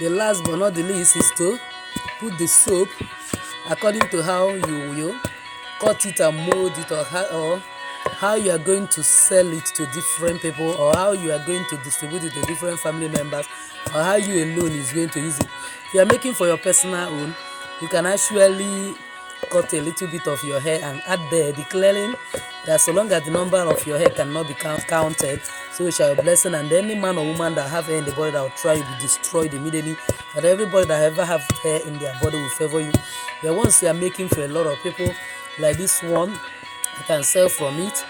The last but not the least is to put the soap according to how you will cut it and mold it, or how you are going to sell it to different people, or how you are going to distribute it to different family members, or how you alone is going to use it. If you are making for your personal own, you can actually cut a little bit of your hair and add there, declaring that so long as the number of your hair cannot be counted, so it shall be a blessing, and any man or woman that have hair in the body that will try to be destroyed immediately, and everybody that ever have hair in their body will favor you. The ones you are making for a lot of people, like this one, I can sell from it,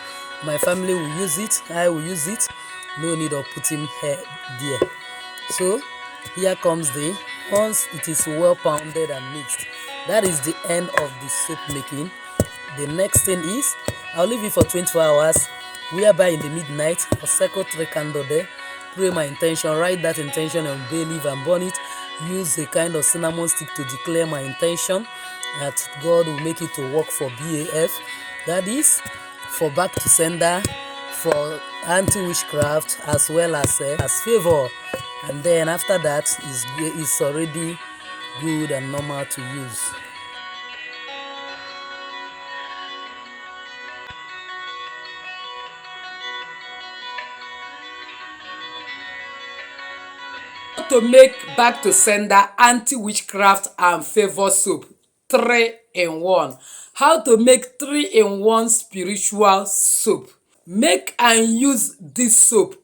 my family will use it, I will use it, no need of putting hair there. So here comes the, once it is well pounded and mixed, that is the end of the soap making. The next thing is, I'll leave it for 24 hours, whereby in the midnight I'll circle 3 candles there, pray my intention, write that intention on bay leaf and burn it, use a kind of cinnamon stick to declare my intention that God will make it to work for BAF, that is for back to sender, for anti-witchcraft, as well as favor. And then after that is already good and normal to use. To make back to sender, anti-witchcraft and favor soap 3-in-1. How to make 3-in-1 spiritual soap. Make and use this soap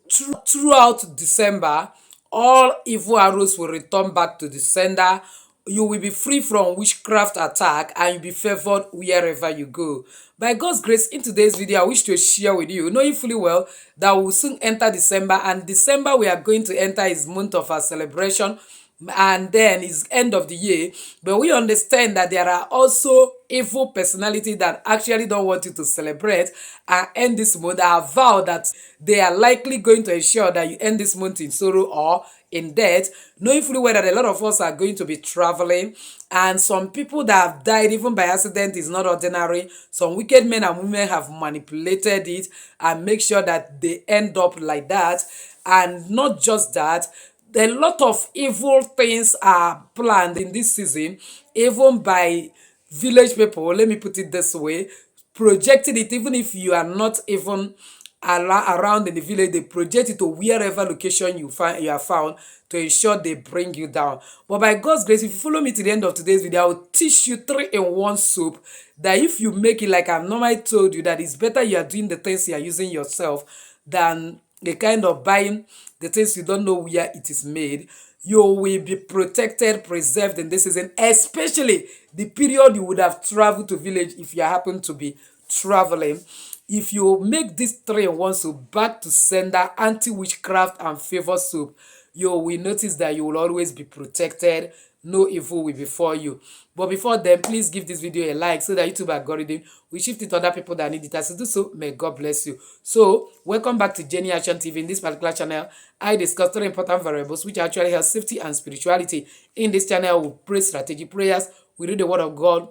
throughout December. All evil arrows will return back to the sender. You will be free from witchcraft attack and you'll be favored wherever you go. By God's grace, in today's video, I wish to share with you, knowing fully well that we will soon enter December, and December we are going to enter is month of our celebration, and then it's end of the year. But we understand that there are also evil personalities that actually don't want you to celebrate and end this month. I have vowed that they are likely going to ensure that you end this month in sorrow or in debt, knowing fully well that a lot of us are going to be traveling, and some people that have died even by accident is not ordinary. Some wicked men and women have manipulated it and make sure that they end up like that. And not just that, a lot of evil things are planned in this season, even by village people, let me put it this way, projecting it. Even if you are not even around in the village, they project it to wherever location you are found to ensure they bring you down. But by God's grace, if you follow me to the end of today's video, I will teach you 3-in-1 soap that if you make it, like I've normally told you, that it's better you are doing the things you are using yourself than the kind of buying the things you don't know where it is made. You will be protected, preserved in this season, especially the period you would have traveled to village if you happen to be traveling. If you make this 3-in-1 soap, back to sender, anti-witchcraft and favor soap, you will notice that you will always be protected. No evil will befall you. But before then, please give this video a like so that YouTube algorithm will shift it to other people that need it. As you do so, may God bless you. So, welcome back to Jenny Action TV. In this particular channel, I discuss 3 important variables which actually have safety and spirituality. In this channel, we pray strategic prayers, we read the word of God.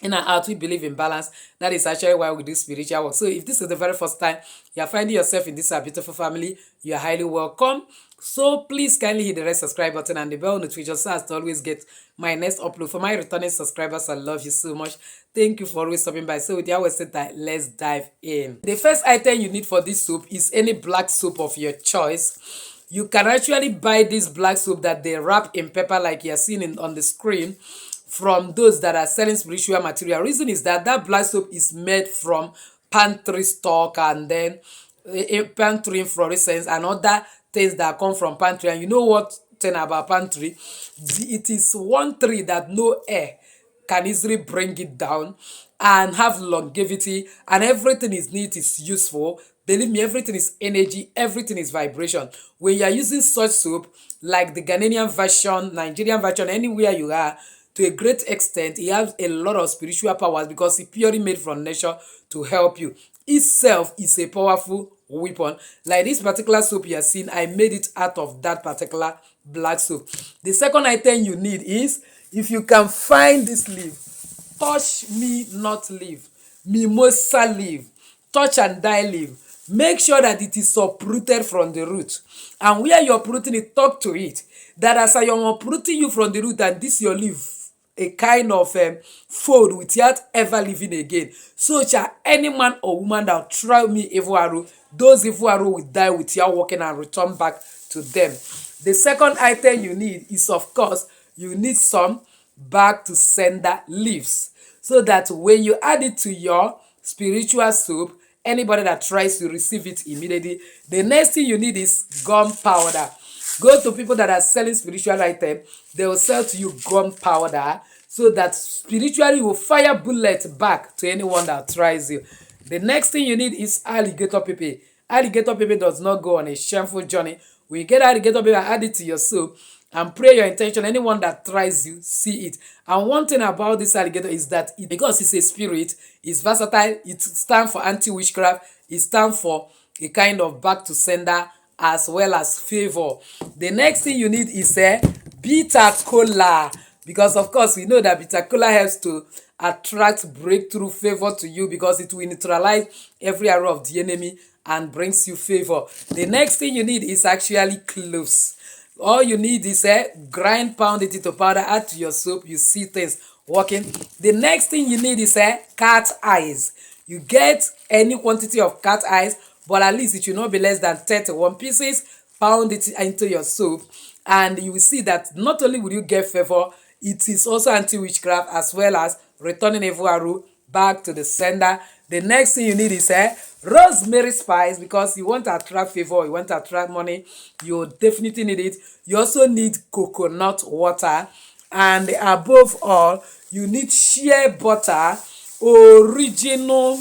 In our heart, we believe in balance. That is actually why we do spiritual work. So if this is the very first time you are finding yourself in this beautiful family, you are highly welcome. So please kindly hit the red subscribe button and the bell notification so as to always get my next upload. For my returning subscribers, I love you so much. Thank you for always stopping by. So without wasting time, let's dive in. The first item you need for this soap is any black soap of your choice. You can actually buy this black soap that they wrap in paper like you're seeing on the screen from those that are selling spiritual material. Reason is that that black soap is made from pantry stock, and then pantry inflorescence and other things that come from pantry. And you know what thing about pantry? It is one tree that no air can easily bring it down and have longevity, and everything is neat, is useful. Believe me, everything is energy, everything is vibration. When you are using such soap, like the Ghanaian version, Nigerian version, anywhere you are, to a great extent, it has a lot of spiritual powers because it's purely made from nature to help you. Itself is a powerful weapon. Like this particular soap you are seeing, I made it out of that particular black soap. The second item you need is, if you can find this leaf, touch me not leaf, mimosa leaf, touch and die leaf. Make sure that it is uprooted from the root. And where you're uprooting it, talk to it. that as I am uprooting you from the root and this your leaf a kind of fold without ever living again, so shall any man or woman that try me evil arrow, those evil arrow will die without walking and return back to them. The second item you need is, of course, you need some back to sender leaves, so that when you add it to your spiritual soup, anybody that tries to receive it immediately. The next thing you need is gunpowder. Go to people that are selling spiritual items, they will sell to you gunpowder, so that spiritually you will fire bullets back to anyone that tries you. The next thing you need is alligator pepper. Alligator pepper does not go on a shameful journey. When you get alligator pepper, add it to your soup and pray your intention. Anyone that tries you, see it. And one thing about this alligator is that because it's a spirit, it's versatile. It stands for anti-witchcraft. It stands for a kind of back to sender as well as favor. The next thing you need is a bitter cola, because of course we know that bitter cola helps to attract breakthrough favor to you, because it will neutralize every arrow of the enemy and brings you favor. The next thing you need is actually cloves. All you need is a grind, pound it into powder, add to your soup, you see things working. The next thing you need is a cat eyes. You get any quantity of cat eyes, but at least it should not be less than 31 pieces. Pound it into your soup, and you will see that not only will you get favor, it is also anti-witchcraft as well as returning evil arrow back to the sender. The next thing you need is a rosemary spice, because you want to attract favor, you want to attract money, you definitely need it. You also need coconut water, and above all, you need shea butter, original.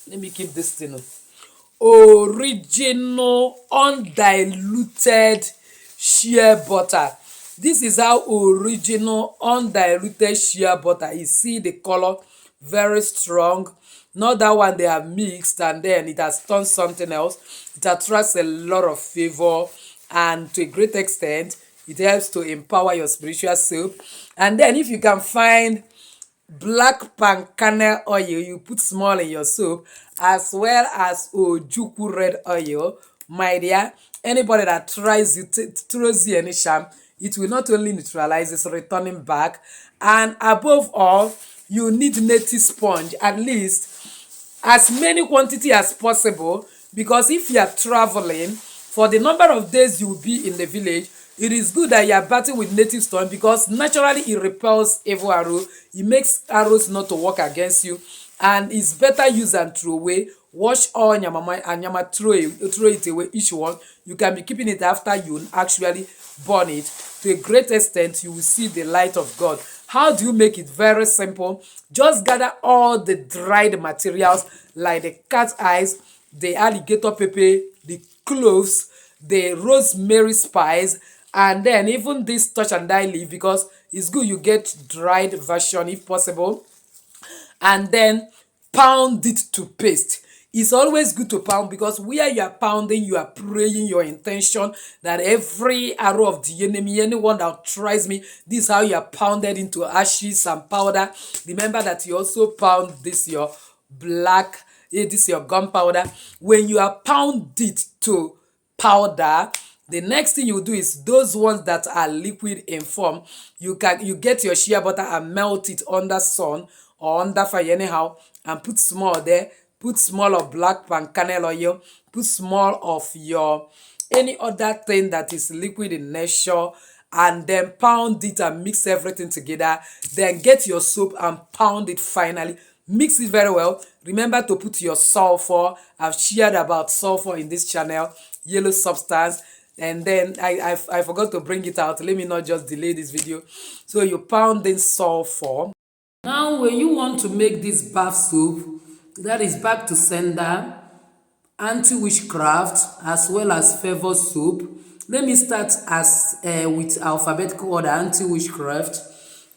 Let me keep this thing. Original undiluted shea butter. This is how original undiluted shea butter is. See the color, very strong. Not that one they have mixed and then it has turned something else. It attracts a lot of favor, and to a great extent it helps to empower your spiritual soup. And then if you can find black palm kernel oil, you put small in your soup, as well as ojuku red oil. My dear, anybody that tries it, throws you any sham, it will not only neutralize, it's returning back. And above all, you need native sponge, at least as many quantity as possible, because if you are traveling for the number of days you will be in the village, it is good that you are battling with native stone, because naturally it repels evil arrow. It makes arrows not to work against you, and it's better use than throw away. Wash all nyama and nyama, throw it away, each one. You can be keeping it after you actually burn it. To a great extent, you will see the light of God. How do you make it? Very simple. Just gather all the dried materials like the cat eyes, the alligator pepper, the cloves, the rosemary spice, and then even this touch and dye leaf, because it's good you get dried version if possible, and then pound it to paste. It's always good to pound, because where you are pounding, you are praying your intention that every arrow of the enemy, anyone that tries me, this is how you are pounded into ashes and powder. Remember that you also pound this your black, this your gunpowder. When you are pound it to powder, the next thing you do is those ones that are liquid in form, you get your shea butter and melt it under sun or under fire anyhow, and put small there. Put small of black palm kernel oil, put small of your any other thing that is liquid in nature, and then pound it and mix everything together. Then get your soap and pound it finally. Mix it very well. Remember to put your sulfur. I've shared about sulfur in this channel, yellow substance. And then I forgot to bring it out. Let me not just delay this video. So you pound in sulfur. Now when you want to make this BAF soup, that is back to sender, anti-witchcraft, as well as favor soup. Let me start with alphabetical order, anti-witchcraft.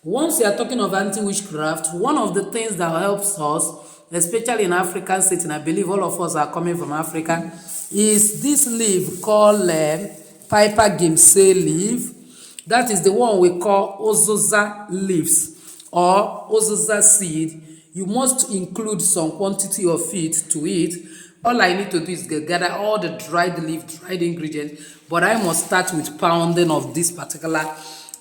Once you are talking of anti-witchcraft, one of the things that helps us, especially in African setting, I believe all of us are coming from Africa, is this leaf called Piper Gimsey leaf. That is the one we call Ozoza leaves or Ozoza seed. You must include some quantity of it to it. All I need to do is gather all the dried leaf, dried ingredients, but I must start with pounding of this particular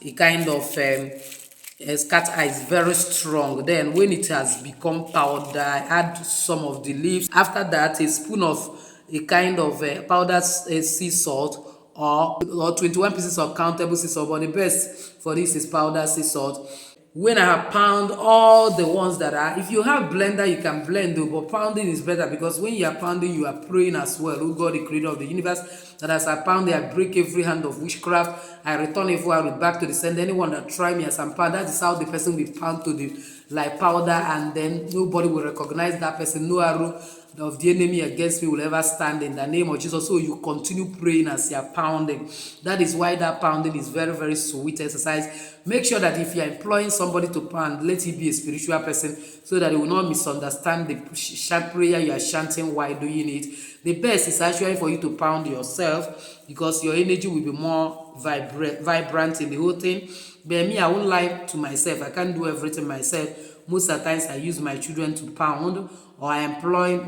a kind of cat eye is very strong. Then when it has become powder, I add some of the leaves. After that, a spoon of a kind of powdered sea salt, or 21 pieces of countable sea salt, but the best for this is powdered sea salt. When I have pound all the ones that are, if you have blender you can blend though, but pounding is better, because when you are pounding you are praying as well. Oh God, the creator of the universe, that as I pound I break every hand of witchcraft, I return evil arrow back to the sender. Anyone that try me as I'm pound, that is how the person will pound to the like powder, and then nobody will recognize that person. No arrow of the enemy against me will ever stand in the name of Jesus. So you continue praying as you are pounding. That is why that pounding is very, very sweet exercise. Make sure that if you are employing somebody to pound, let it be a spiritual person, so that he will not misunderstand the chant prayer you are chanting while doing it. The best is actually for you to pound yourself, because your energy will be more vibrant in the whole thing. But me, I won't lie to myself. I can't do everything myself. Most of the times I use my children to pound, or I employ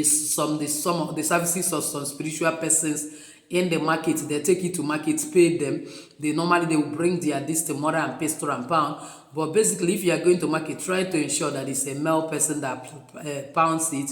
some of the services of some spiritual persons in the market. They take it to market, pay them. They will bring their this mother and pestle and pound. But basically, if you are going to market, try to ensure that it's a male person that pounds it.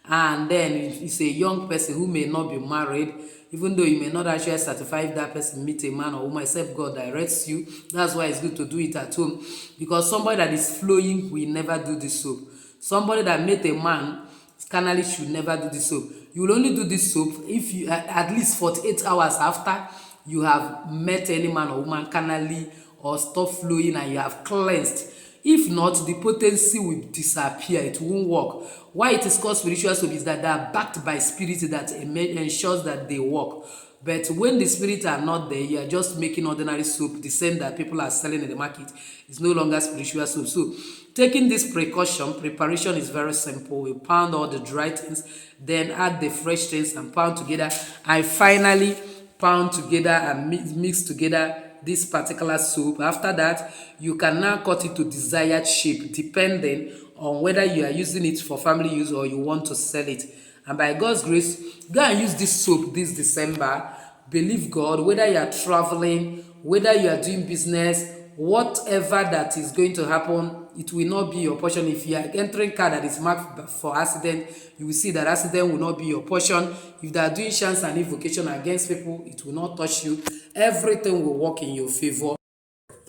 And then if it's a young person who may not be married, even though you may not actually certify if that person meet a man or woman, except God directs you. That's why it's good to do it at home, because somebody that is flowing will never do this soap. Somebody that met a man carnally should never do this soap. You will only do this soap if you at least 48 hours after you have met any man or woman carnally, or stop flowing, and you have cleansed. If not, the potency will disappear. It won't work. Why it is called spiritual soap is that they are backed by spirit that ensures that they work. But when the spirits are not there, you are just making ordinary soap, the same that people are selling in the market. It's no longer spiritual soap. So taking this preparation is very simple. We pound all the dry things, then add the fresh things and pound together. I finally pound together and mix together this particular soup. After that, you can now cut it to desired shape, depending on whether you are using it for family use or you want to sell it. And by God's grace, go and use this soap this December. Believe God, whether you are traveling, whether you are doing business, whatever that is going to happen, it will not be your portion. If you are entering car that is marked for accident, you will see that accident will not be your portion. If they are doing chants and invocation against people, it will not touch you. Everything will work in your favor.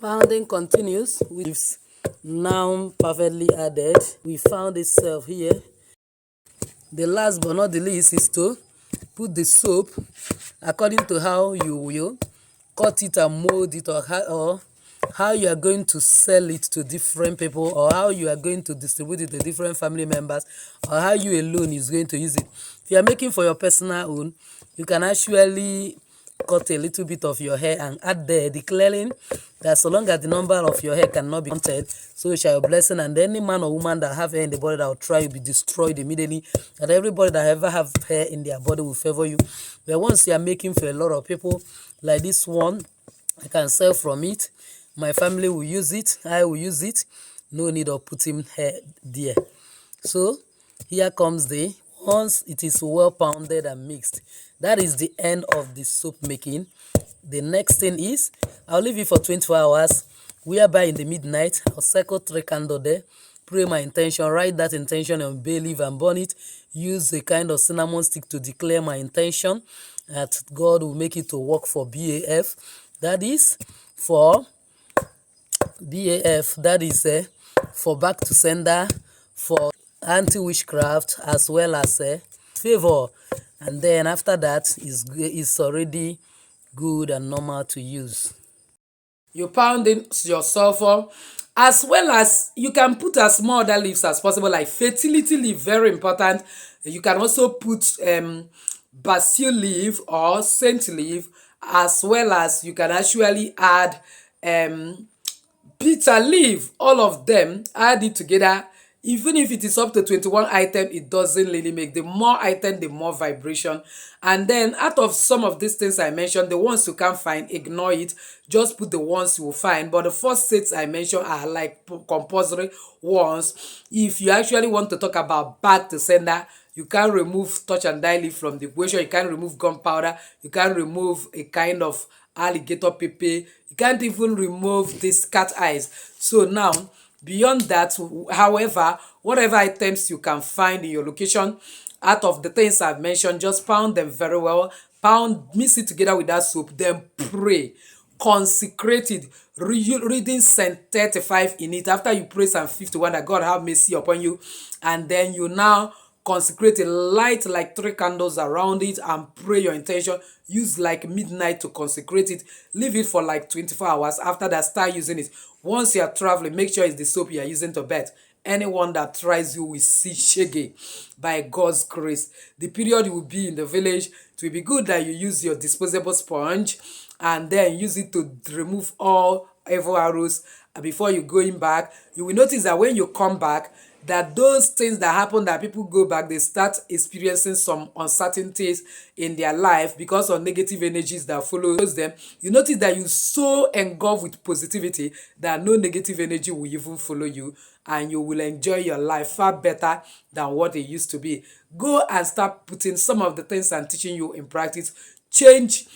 Pounding continues with now perfectly added. We found itself here. The last but not the least is to put the soap according to how you will cut it and mold it, or how you are going to sell it to different people, or how you are going to distribute it to different family members, or how you alone is going to use it. If you are making for your personal own, you can actually cut a little bit of your hair and add there, declaring that so long as the number of your hair cannot be counted, so shall your blessing, and any man or woman that have hair in the body that will try will be destroyed immediately, and everybody that ever have hair in their body will favor you. But once you are making for a lot of people, like this one, I can sell from it, my family will use it, I will use it, no need of putting hair there. So here comes the, once it is well pounded and mixed, that is the end of the soap making. The next thing is, I'll leave it for 24 hours, whereby in the midnight I'll circle 3 candles there, pray my intention, write that intention on bay leaf and burn it, use a kind of cinnamon stick to declare my intention that God will make it to work for BAF. That is for BAF, that is for back to sender, for anti-witchcraft, as well as favor. And then after that is already good and normal to use. You pound in your sulfur, as well as you can put as more other leaves as possible, like fertility leaf, very important. You can also put basil leaf or scent leaf, as well as you can actually add bitter leaf. All of them, add it together. Even if it is up to 21 items, it doesn't really make. The more item, the more vibration. And then out of some of these things I mentioned, the ones you can't find, ignore it. Just put the ones you will find. But the first sets I mentioned are like compulsory ones. If you actually want to talk about back to sender, You can't remove touch and die leaf from the equation. You can't remove gunpowder. You can't remove a kind of alligator pepper. You can't even remove this cat eyes. So now, beyond that, however, whatever items you can find in your location, out of the things I've mentioned, just pound them very well. Pound, mix it together with that soap, then pray. Consecrate it, reading Psalm 35 in it. After you pray Psalm 51 that God have mercy upon you, and then you now consecrate it, light like 3 candles around it and pray your intention. Use like midnight to consecrate it. Leave it for like 24 hours. After that, start using it. Once you are traveling, make sure it's the soap you are using to bath. Anyone that tries you will see shege by God's grace. The period you will be in the village, it will be good that you use your disposable sponge and then use it to remove all evil arrows before you going back. You will notice that when you come back, that those things that happen, that people go back, they start experiencing some uncertainties in their life because of negative energies that follows them. You notice that you so engulfed with positivity that no negative energy will even follow you, and you will enjoy your life far better than what it used to be. Go and start putting some of the things I'm teaching you in practice. Change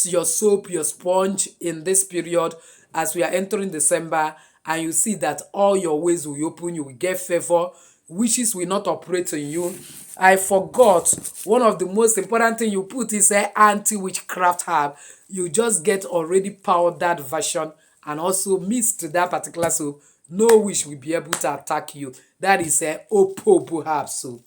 your soap, your sponge in this period as we are entering December, and you see that all your ways will open. You will get favor. Witches will not operate on you. I forgot, one of the most important thing you put is an anti-witchcraft herb. You just get already powdered version and also mixed that particular soap. No witch will be able to attack you. That is a opopo herb soap.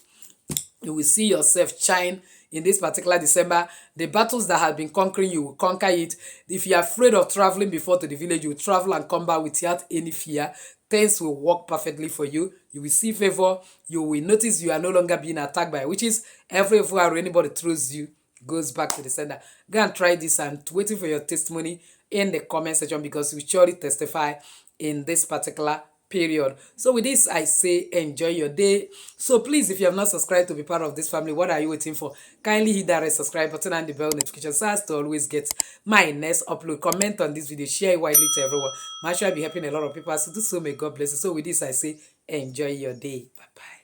You will see yourself shine in this particular December. The battles that have been conquering, you will conquer it. If you are afraid of traveling before to the village, you will travel and come back without any fear. Things will work perfectly for you. You will see favor. You will notice you are no longer being attacked by witches. Every or anybody throws you goes back to the sender. Go and try this. I'm waiting for your testimony in the comment section because we surely testify in this particular period. So with this, I say enjoy your day. So please, if you have not subscribed to be part of this family, what are you waiting for? Kindly hit that red subscribe button and the bell notification so as to always get my next upload. Comment on this video, share it widely to everyone. I'm sure I'll be helping a lot of people. So do so, may God bless you. So with this, I say enjoy your day. Bye bye.